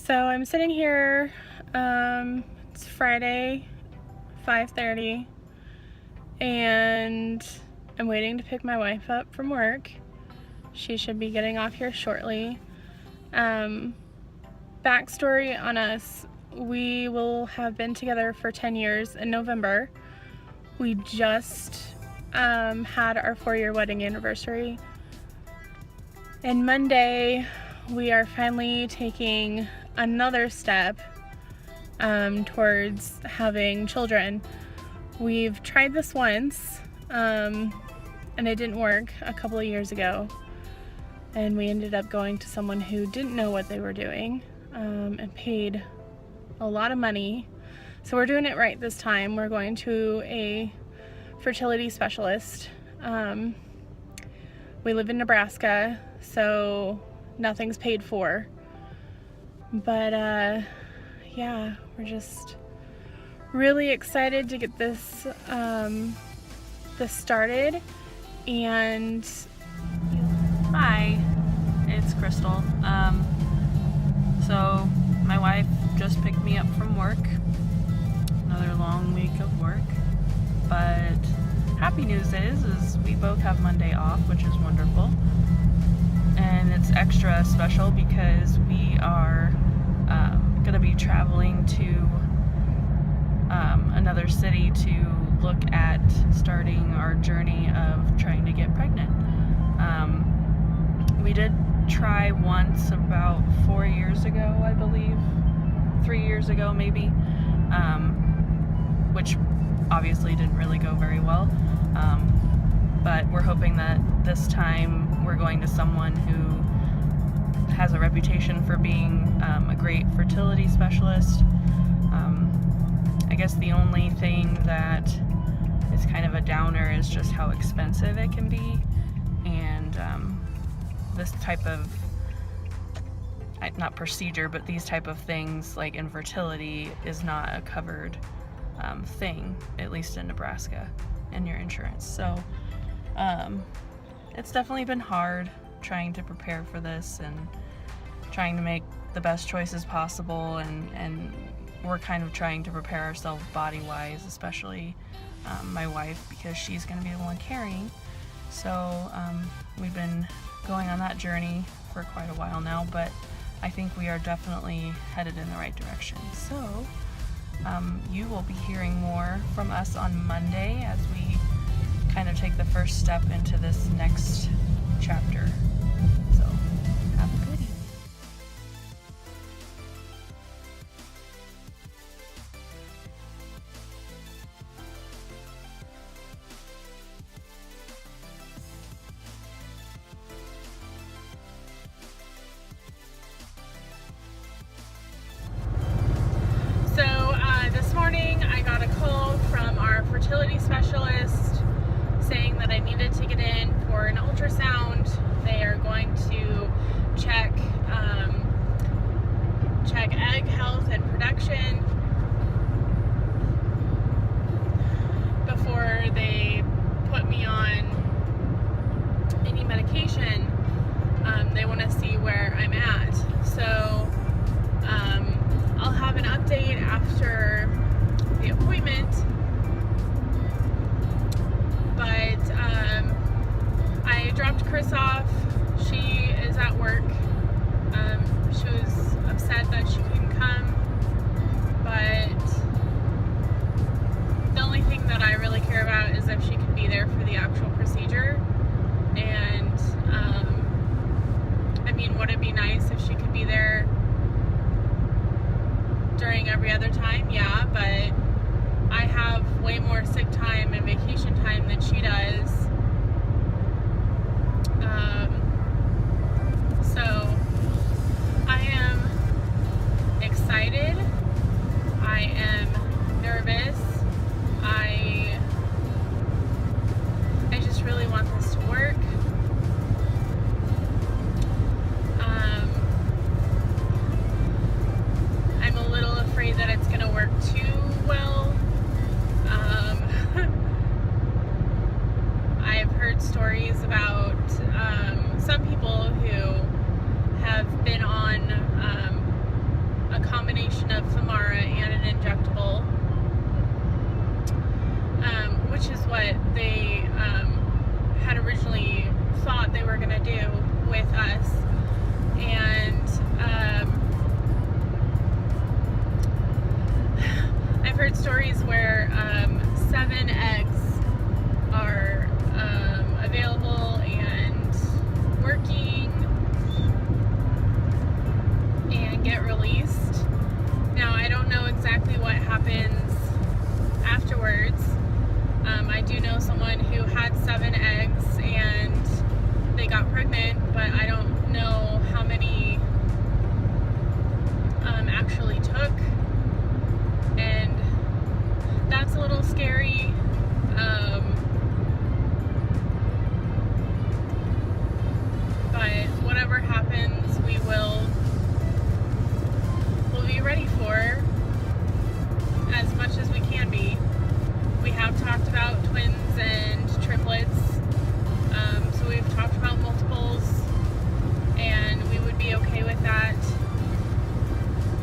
So I'm sitting here, it's Friday, 5:30, and I'm waiting to pick my wife up from work. She should be getting off here shortly. Backstory on us, we will have been together for 10 years in November. We just had our 4-year wedding anniversary. And Monday, we are finally taking another step towards having children. We've tried this once, and it didn't work a couple of years ago. And we ended up going to someone who didn't know what they were doing and paid a lot of money. So we're doing it right this time. We're going to a fertility specialist. We live in Nebraska, so nothing's paid for. But yeah, we're just really excited to get this started. And hi, it's Crystal. So my wife just picked me up from work. Another long week of work. But happy news is we both have Monday off, which is wonderful. And it's extra special because we are going to be traveling to another city to look at starting our journey of trying to get pregnant. We did try once about 4 years ago, I believe, 3 years ago maybe, which obviously didn't really go very well. But we're hoping that this time we're going to someone who has a reputation for being a great fertility specialist. I guess the only thing that is kind of a downer is just how expensive it can be. And this type of, not procedure, but these type of things like infertility is not a covered thing, at least in Nebraska, in your insurance. So it's definitely been hard trying to prepare for this and trying to make the best choices possible, and we're kind of trying to prepare ourselves body-wise, especially my wife, because she's going to be the one carrying. So we've been going on that journey for quite a while now, but I think we are definitely headed in the right direction. So you will be hearing more from us on Monday as we kind of take the first step into this next chapter. So have a good evening. This morning I got a call from our fertility specialist saying that I needed to get in for an ultrasound. They are going to check egg health and production before they put me on any medication. They want to see where I'm at. So I'll have an update after the appointment, but I dropped Chris off. She is at work. She was upset that she couldn't come, but happens afterwards. I do know someone who had 7 eggs and they got pregnant, but I don't know how many actually took, and that's a little scary. But whatever happens, we'll be ready for as much as we can be. We have talked about twins and triplets, so we've talked about multiples, and we would be okay with that.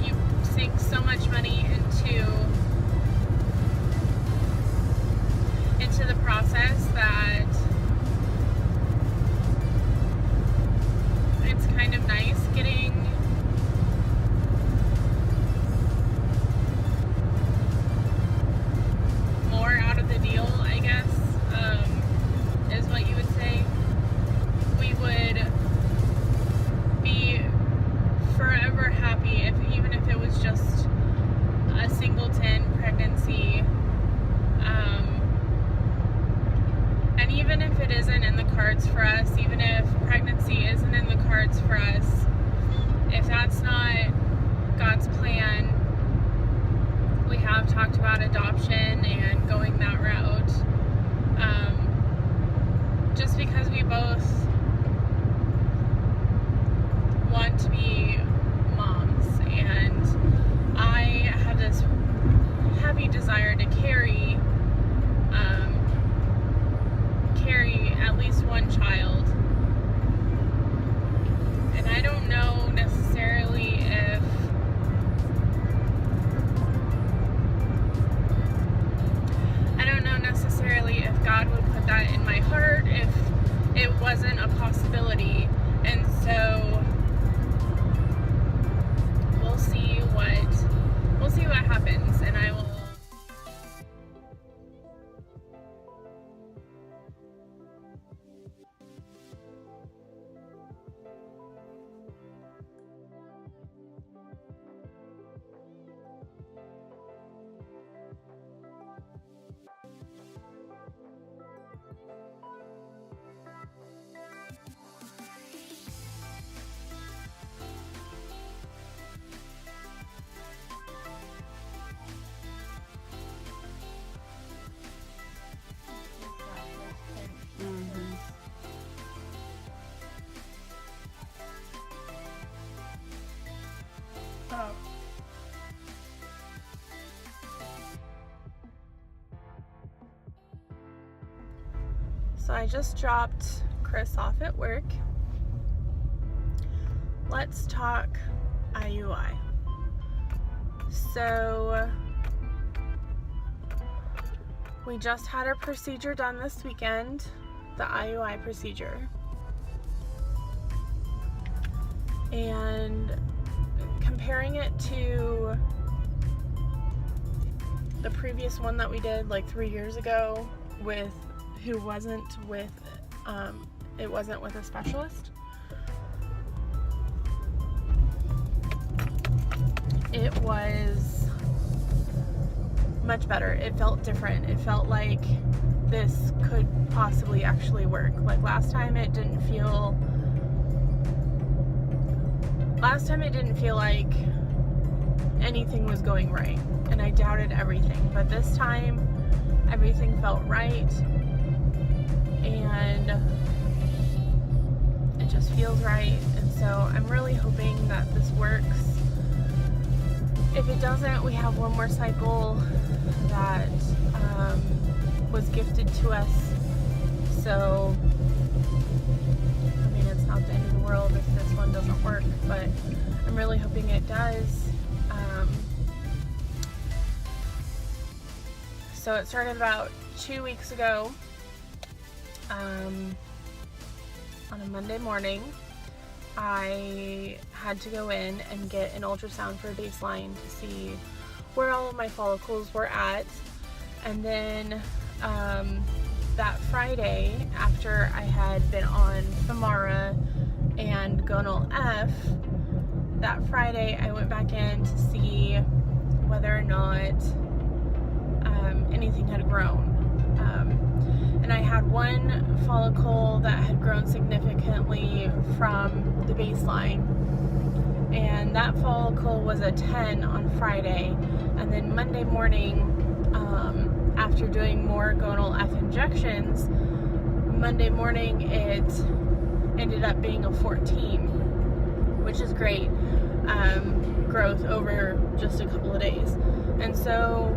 You sink so much money into the process that it's kind of nice getting more out of the deal, I guess, is what you would say. We would be forever happy even if it was just a singleton pregnancy. And even if it isn't in the cards for us, even if pregnancy isn't in the cards for us, if that's not God's plan, we have talked about adoption and going that route. Just because we both want to be moms, and I have this heavy desire to carry at least one child, and I don't know necessarily if God would put that in my heart if it wasn't a possibility. And so we'll see what happens, and I will So I just dropped Chris off at work. Let's talk IUI. So we just had a procedure done this weekend, the IUI procedure. And comparing it to the previous one that we did like 3 years ago with it wasn't with a specialist. It was much better. It felt different. It felt like this could possibly actually work. Like last time it didn't feel like anything was going right, and I doubted everything. But this time everything felt right, and it just feels right. And so I'm really hoping that this works. If it doesn't, we have one more cycle that was gifted to us. So I mean, it's not the end of the world if this one doesn't work, but I'm really hoping it does. So it started about 2 weeks ago. On a Monday morning, I had to go in and get an ultrasound for a baseline to see where all of my follicles were at. And then that Friday, after I had been on Femara and Gonal F, that Friday I went back in to see whether or not anything had grown. And I had one follicle that had grown significantly from the baseline, and that follicle was a 10 on Friday. And then Monday morning, after doing more gonal F injections, Monday morning it ended up being a 14, which is great growth over just a couple of days. And so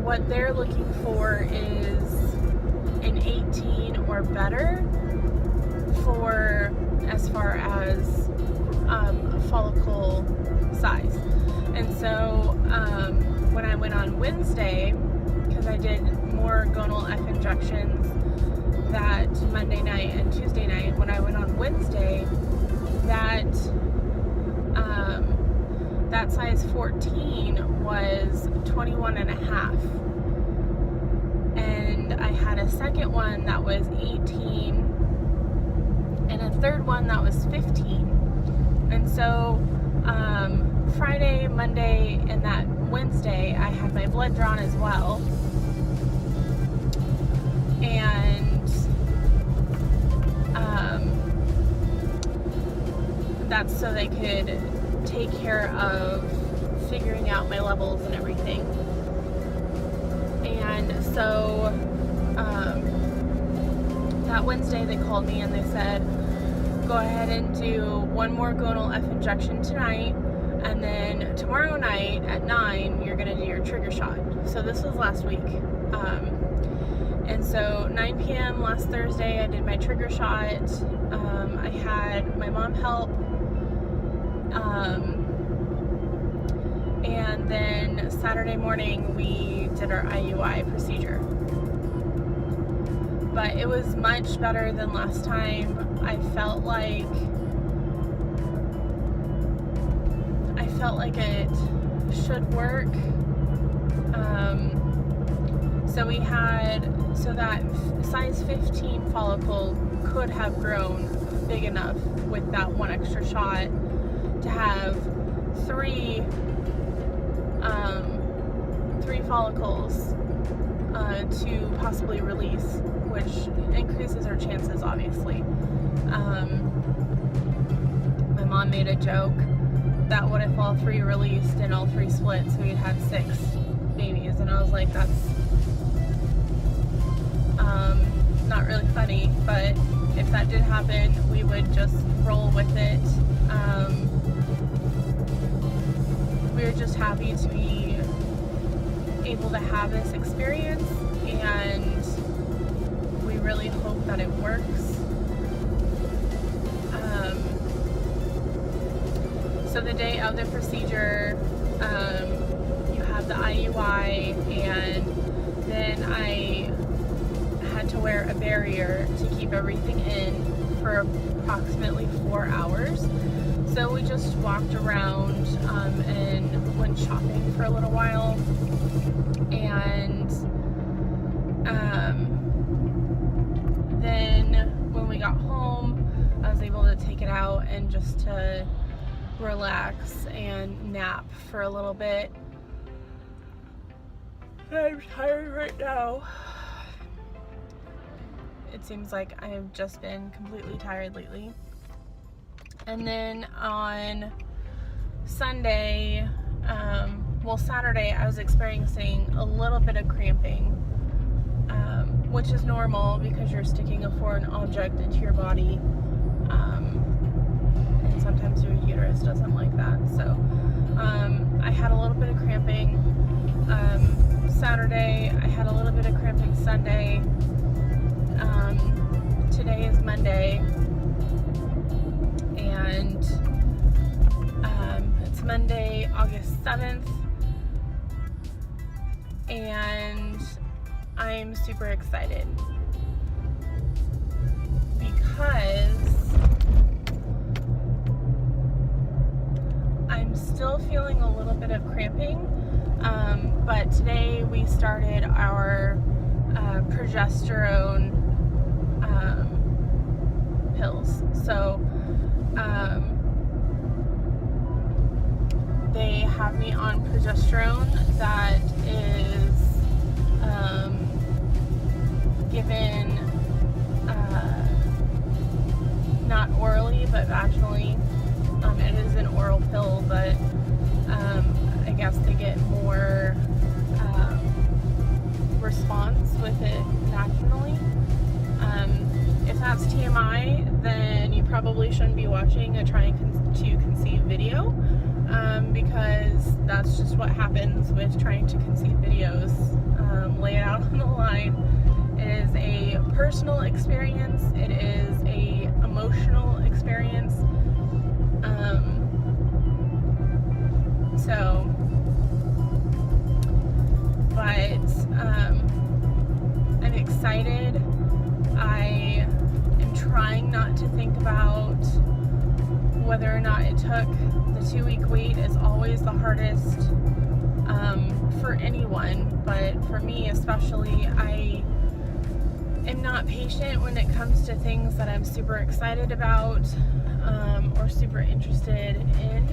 what they're looking for is an 18 or better for as far as follicle size. And so when I went on Wednesday, because I did more gonal F injections that Monday night and Tuesday night, when I went on Wednesday, that size 14 was 21 and a half. And I had a second one that was 18 and a third one that was 15. And so Friday, Monday, and that Wednesday, I had my blood drawn as well. And that's so they could take care of figuring out my levels and everything. And so that Wednesday they called me and they said, go ahead and do one more gonal F injection tonight, and then tomorrow night at 9 you're going to do your trigger shot. So this was last week. And so 9 p.m. last Thursday I did my trigger shot. I had my mom help. And then Saturday morning we did our IUI procedure. But it was much better than last time. I felt like it should work. So that size 15 follicle could have grown big enough with that one extra shot to have three follicles to possibly release, which increases our chances, obviously. My mom made a joke that what if all three released and all three split, so we'd have 6 babies, and I was like, that's not really funny, but if that did happen, we would just roll with it. We were just happy to be able to have this experience, and we really hope that it works. So the day of the procedure, you have the IUI, and then I had to wear a barrier to keep everything in for approximately 4 hours. So we just walked around and went shopping for a little while, and then when we got home, I was able to take it out and just to relax and nap for a little bit. I'm tired right now. It seems like I've just been completely tired lately. And then on Sunday, Saturday, I was experiencing a little bit of cramping, which is normal because you're sticking a foreign object into your body, and sometimes your uterus doesn't like that. So I had a little bit of cramping Saturday. I had a little bit of cramping Sunday. Today is Monday, and it's Monday, August 7th, and I'm super excited because I'm still feeling a little bit of cramping, but today we started our progesterone pills. So they have me on progesterone that is given not orally but vaginally. It is an oral pill, but I guess they get more response with it vaginally. If that's TMI, then you probably shouldn't be watching a trying to conceive video, because that's just what happens with trying to conceive videos. Lay it out on the line. It is a personal experience. It is a emotional experience. I'm excited. I am trying not to think about whether or not it took. The 2-week wait is always the hardest for anyone, but for me especially. I am not patient when it comes to things that I'm super excited about or super interested in.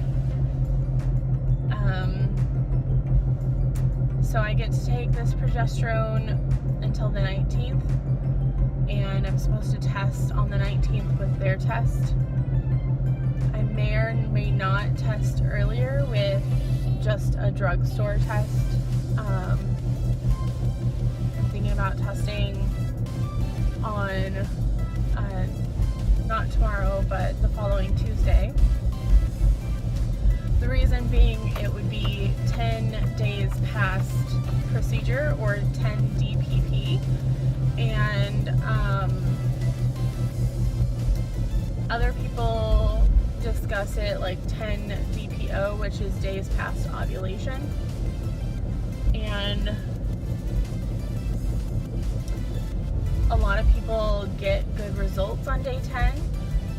So I get to take this progesterone until the 19th, and I'm supposed to test on the 19th with their test. I may or may not test earlier with just a drugstore test. I'm thinking about testing on not tomorrow, but the following Tuesday. The reason being, it would be 10 days past procedure, or 10 DPP, and other people discuss it like 10 DPO, which is days past ovulation. And a lot of people get good results on day 10,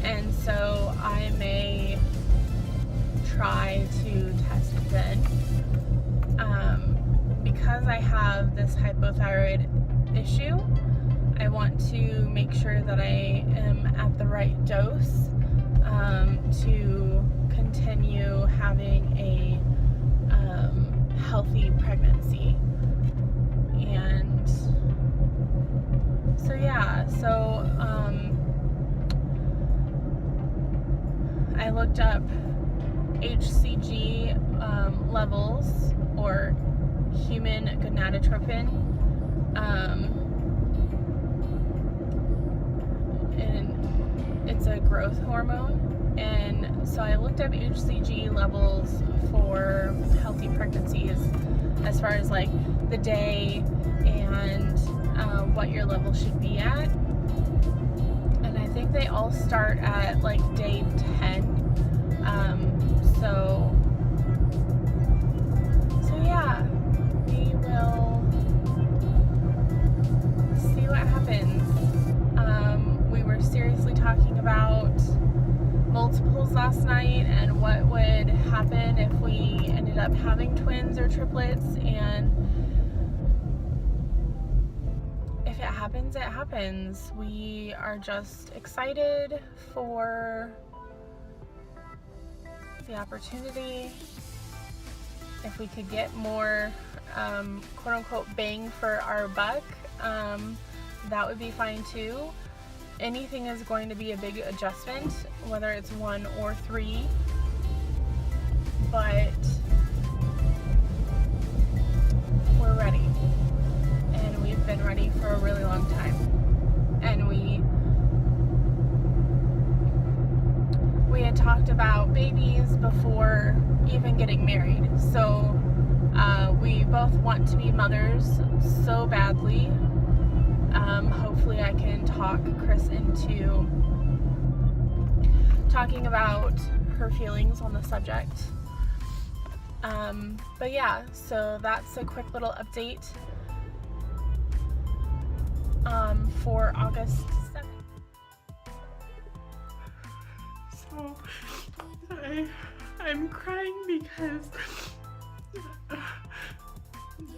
and so I may try to test then. Because I have this hypothyroid issue, I want to make sure that I am at the right dose to continue having a healthy pregnancy. And so yeah, I looked up HCG levels, or human gonadotropin, and it's a growth hormone. And so I looked up HCG levels for healthy pregnancies, as far as like the day and what your level should be at. And I think they all start at like day 10. So yeah, we will see what happens. We were seriously talking about multiples last night and what would happen if we ended up having twins or triplets, and if it happens, it happens. We are just excited for the opportunity. If we could get more quote-unquote bang for our buck, that would be fine too. Anything is going to be a big adjustment, whether it's 1 or 3, but we're ready, and we've been ready for a really long time. And we had talked about babies before even getting married, so we both want to be mothers so badly. Hopefully I can talk Chris into talking about her feelings on the subject. But yeah, so that's a quick little update for August 7th. So I'm crying because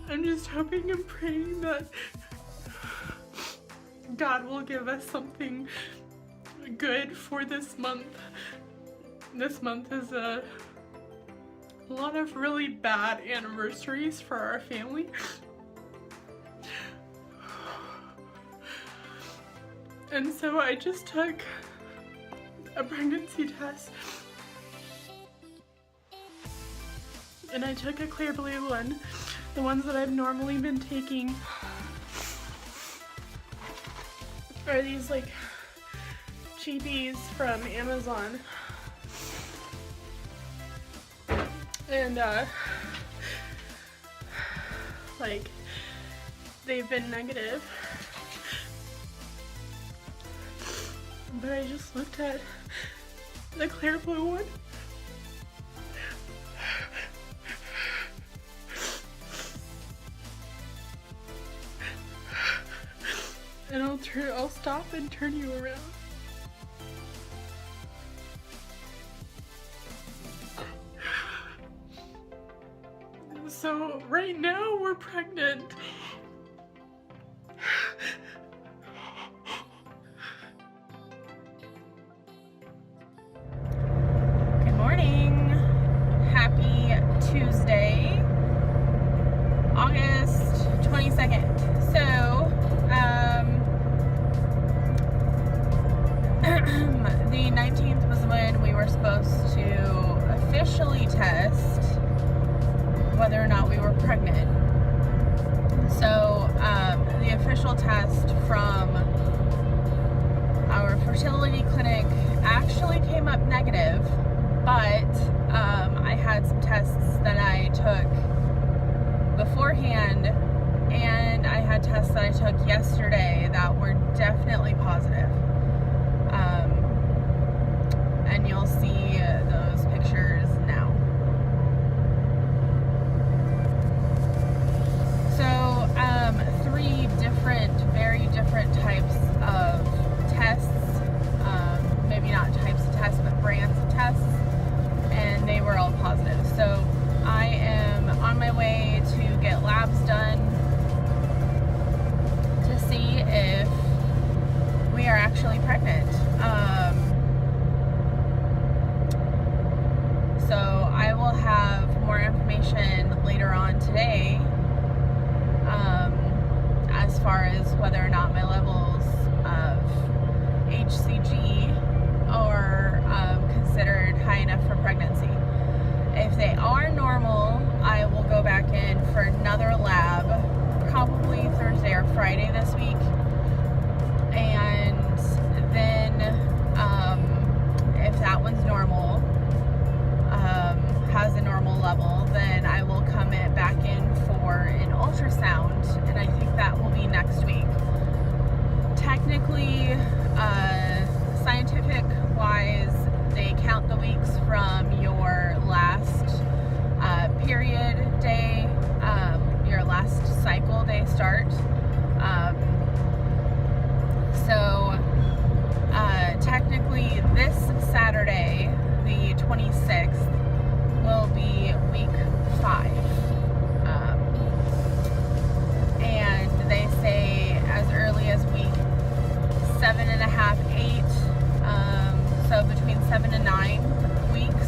I'm just hoping and praying that God will give us something good for this month. This month is a a lot of really bad anniversaries for our family. And so I just took a pregnancy test. And I took a clear blue one, the ones that I've normally been taking are these like cheapies from Amazon. And like they've been negative. But I just looked at the clear blue one. And I'll stop and turn you around. So right now we're pregnant. Good morning. Happy Tuesday, August 22nd. So, the 19th was when we were supposed to officially test whether or not we were pregnant. So the official test from our fertility clinic actually came up negative, but I had some tests that I took beforehand, and I had tests that I took yesterday that were definitely positive. And you'll see those pictures now. So, three very different types of tests, maybe not types of tests, but brands of tests, and they were all positive. So, I am on my way to get labs done to see if we are actually pregnant. So I will have more information later on today as far as whether or not my levels of HCG are considered high enough for pregnancy. If they are normal, I will go back in for another lab, probably Thursday or Friday this week. And then if that one's normal, has a normal level, then I will come back in for an ultrasound, and I think that will be next week. Technically, scientific wise, they count the weeks from your last period day, your last cycle day start. So technically this Saturday, the 26th, will be week 5. And they say as early as week 7.5, 8, so between 7 and 9 weeks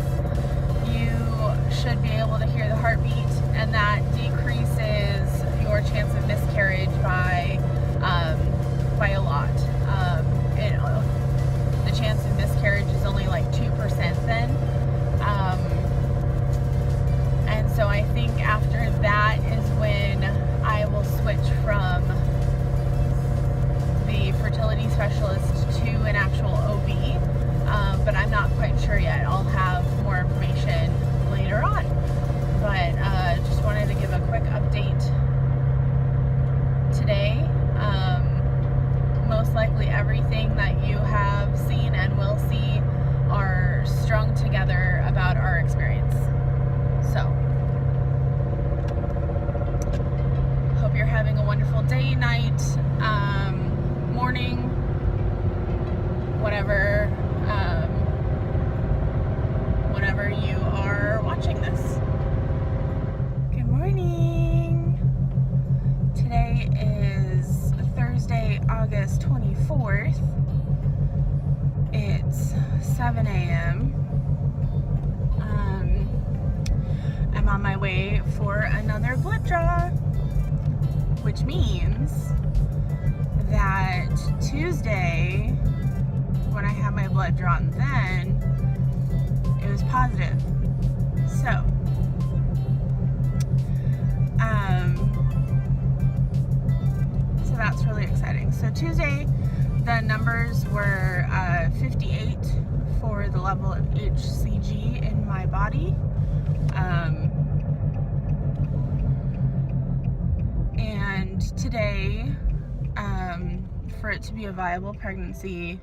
on my way for another blood draw, which means that Tuesday, when I had my blood drawn then, it was positive. So, so that's really exciting. So Tuesday, the numbers were 58 for the level of HCG in my body. And today, for it to be a viable pregnancy,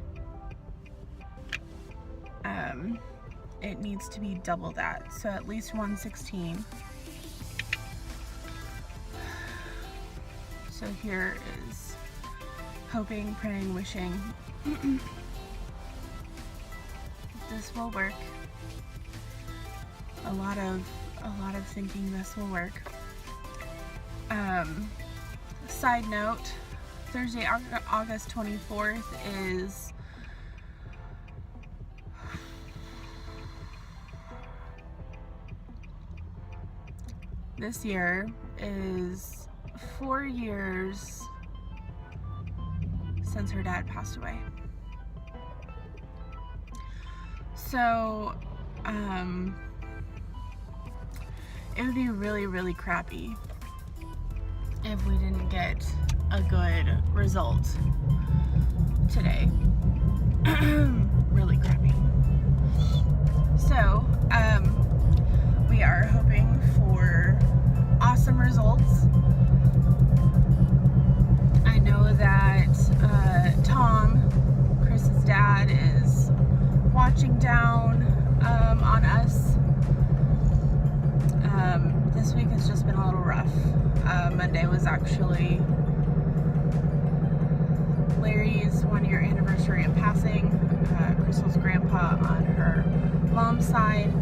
it needs to be double that, so at least 116. So here is hoping, praying, wishing this will work. A lot of thinking this will work. Side note, Thursday, August 24th is this year is 4 years since her dad passed away. So, it would be really, really crappy if we didn't get a good result today. Really crappy. So, we are hoping for awesome results. I know that Tom, Chris's dad, is watching down on us. This week has just been a little rough. Monday was actually Larry's 1-year anniversary of passing. Crystal's grandpa on her mom's side.